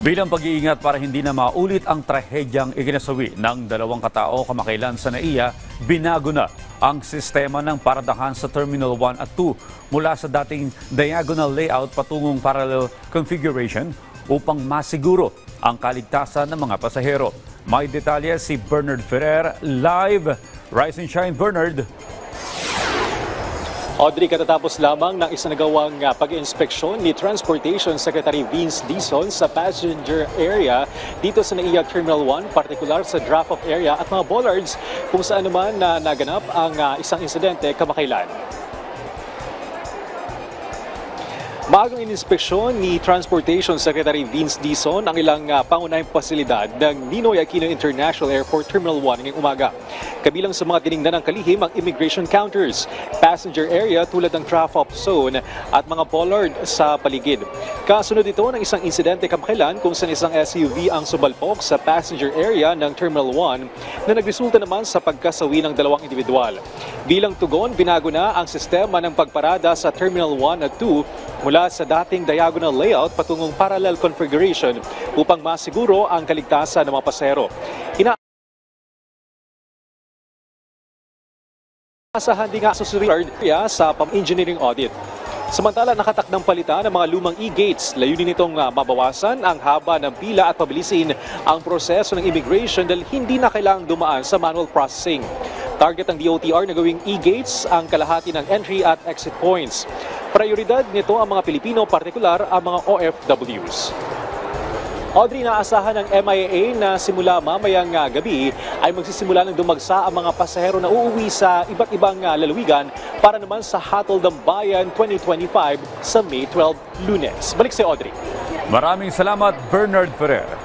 Bilang pag-iingat para hindi na maulit ang trahedyang ikinasawi ng dalawang katao kamakailan sa NAIA, binago na ang sistema ng paradahan sa Terminal 1 at 2 mula sa dating diagonal layout patungong parallel configuration upang masiguro ang kaligtasan ng mga pasahero. May detalye si Bernard Ferrer, live. Rise and shine, Bernard. Audrey, katatapos lamang ng isinagawang pag-inspeksyon ni Transportation Secretary Vince Dizon sa passenger area dito sa NAIA Terminal 1, partikular sa drop-off area at mga bollards kung saan naman naganap ang isang insidente kamakailan. Maagang ininspeksyon ni Transportation Secretary Vince Dizon ang ilang pangunahing pasilidad ng Ninoy Aquino International Airport Terminal 1 ngayong umaga. Kabilang sa mga tiningnan ng kalihim ang immigration counters, passenger area tulad ng drop-off zone at mga bollard sa paligid. Kasunod ito ng isang insidente kamakailan kung saan isang SUV ang subalpok sa passenger area ng Terminal 1 na nagresulta naman sa pagkasawi ng dalawang individual. Bilang tugon, binago na ang sistema ng pagparada sa Terminal 1 at 2 mula sa dating diagonal layout patungong parallel configuration upang masiguro ang kaligtasan ng mga pasahero. Inaasahan din nga susunod sa engineering audit. Samantala, nakatakdang palitan ng mga lumang e-gates. Layunin nitong mabawasan ang haba ng pila at pabilisin ang proseso ng immigration dahil hindi na kailangang dumaan sa manual processing. Target ng DOTR na gawing e-gates ang kalahati ng entry at exit points. Prioridad nito ang mga Pilipino, partikular ang mga OFWs. Audrey, naasahan ng MIAA na simula mamayang gabi ay magsisimula ng dumagsa ang mga pasahero na uuwi sa iba't ibang lalawigan para naman sa Hatol ng Bayan 2025 sa May 12, Lunes. Balik si Audrey. Maraming salamat, Bernard Ferrer.